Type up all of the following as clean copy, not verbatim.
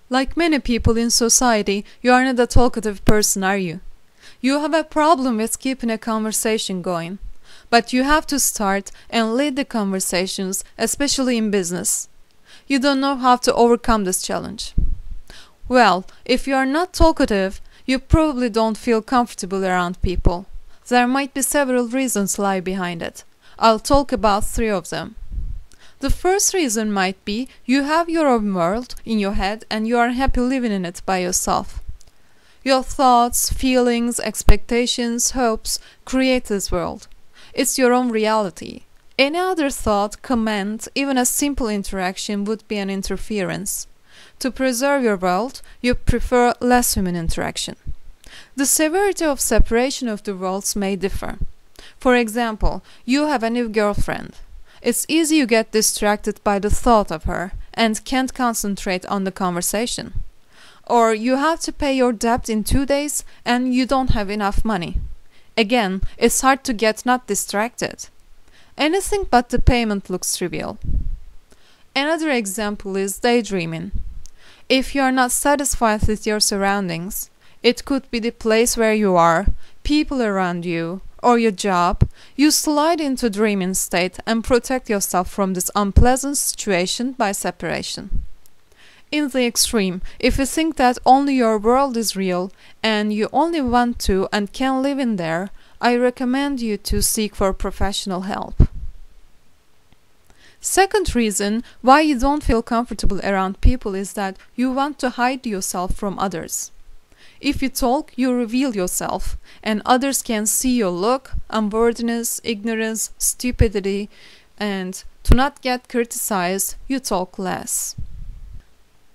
Like many people in society, you are not a talkative person, are you? You have a problem with keeping a conversation going. But you have to start and lead the conversations, especially in business. You don't know how to overcome this challenge. Well, if you are not talkative, you probably don't feel comfortable around people. There might be several reasons lie behind it. I'll talk about 3 of them. The first reason might be you have your own world in your head and you are happy living in it by yourself. Your thoughts, feelings, expectations, hopes create this world. It's your own reality. Any other thought, comment, even a simple interaction would be an interference. To preserve your world, you prefer less human interaction. The severity of separation of the worlds may differ. For example, you have a new girlfriend. It's easy you get distracted by the thought of her and can't concentrate on the conversation. Or you have to pay your debt in 2 days and you don't have enough money. Again, it's hard to get not distracted. Anything but the payment looks trivial. Another example is daydreaming. If you are not satisfied with your surroundings, it could be the place where you are, people around you, or your job, you slide into dreaming state and protect yourself from this unpleasant situation by separation. In the extreme, if you think that only your world is real and you only want to and can live in there, I recommend you to seek for professional help. Second reason why you don't feel comfortable around people is that you want to hide yourself from others. If you talk, you reveal yourself, and others can see your look, unworthiness, ignorance, stupidity, and to not get criticized, you talk less.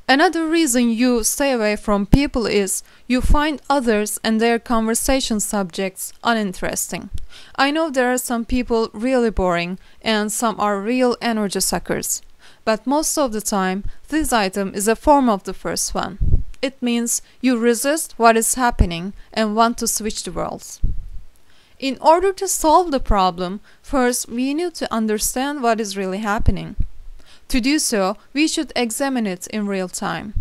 Another reason you stay away from people is you find others and their conversation subjects uninteresting. I know there are some people really boring and some are real energy suckers, but most of the time this item is a form of the first one. It means you resist what is happening and want to switch the worlds. In order to solve the problem, first we need to understand what is really happening. To do so, we should examine it in real time.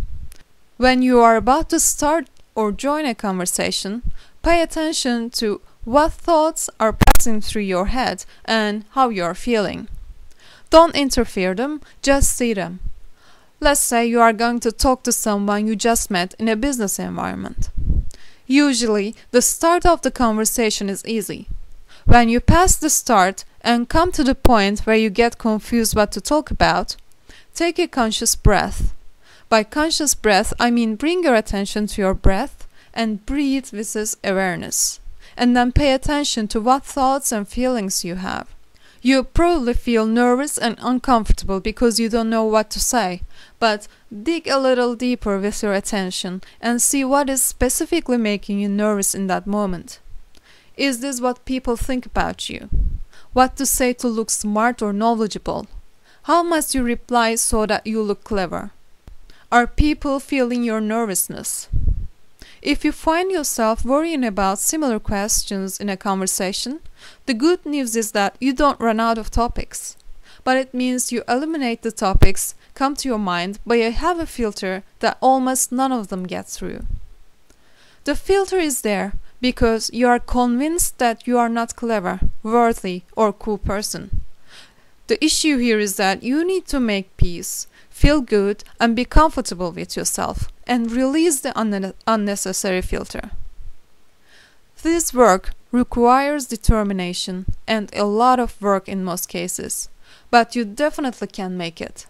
When you are about to start or join a conversation, pay attention to what thoughts are passing through your head and how you are feeling. Don't interfere them, just see them. Let's say you are going to talk to someone you just met in a business environment. Usually, the start of the conversation is easy. When you pass the start and come to the point where you get confused what to talk about, take a conscious breath. By conscious breath, I mean bring your attention to your breath and breathe with this awareness. And then pay attention to what thoughts and feelings you have. You probably feel nervous and uncomfortable because you don't know what to say, but dig a little deeper with your attention and see what is specifically making you nervous in that moment. Is this what people think about you? What to say to look smart or knowledgeable? How must you reply so that you look clever? Are people feeling your nervousness? If you find yourself worrying about similar questions in a conversation, the good news is that you don't run out of topics. But it means you eliminate the topics come to your mind, but you have a filter that almost none of them get through. The filter is there because you are convinced that you are not clever, worthy, or cool person. The issue here is that you need to make peace, feel good, and be comfortable with yourself, and release the unnecessary filter. This work requires determination and a lot of work in most cases, but you definitely can make it.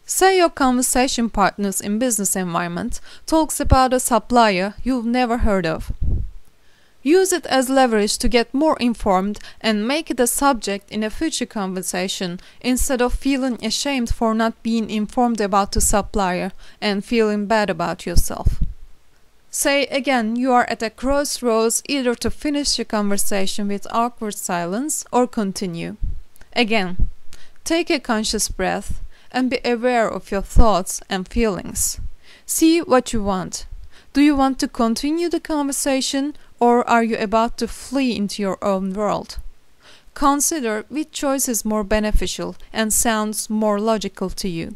Say your conversation partners in business environment talks about a supplier you've never heard of. Use it as leverage to get more informed and make it a subject in a future conversation instead of feeling ashamed for not being informed about the supplier and feeling bad about yourself. Say again you are at a crossroads either to finish your conversation with awkward silence or continue. Again, take a conscious breath and be aware of your thoughts and feelings. See what you want. Do you want to continue the conversation or are you about to flee into your own world? Consider which choice is more beneficial and sounds more logical to you.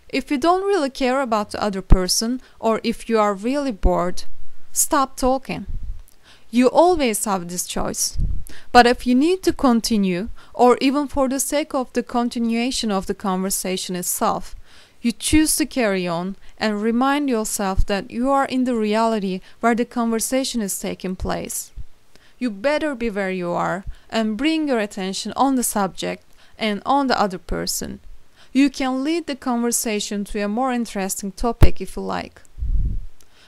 If you don't really care about the other person, or if you are really bored, stop talking. You always have this choice. But if you need to continue, or even for the sake of the continuation of the conversation itself, you choose to carry on and remind yourself that you are in the reality where the conversation is taking place. You better be where you are and bring your attention on the subject and on the other person. You can lead the conversation to a more interesting topic if you like.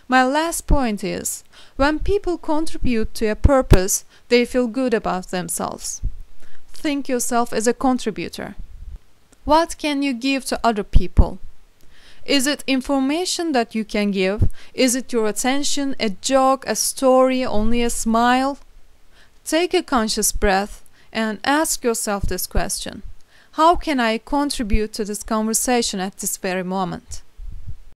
My last point is, when people contribute to a purpose, they feel good about themselves. Think yourself as a contributor. What can you give to other people? Is it information that you can give? Is it your attention, a joke, a story, only a smile? Take a conscious breath and ask yourself this question. How can I contribute to this conversation at this very moment?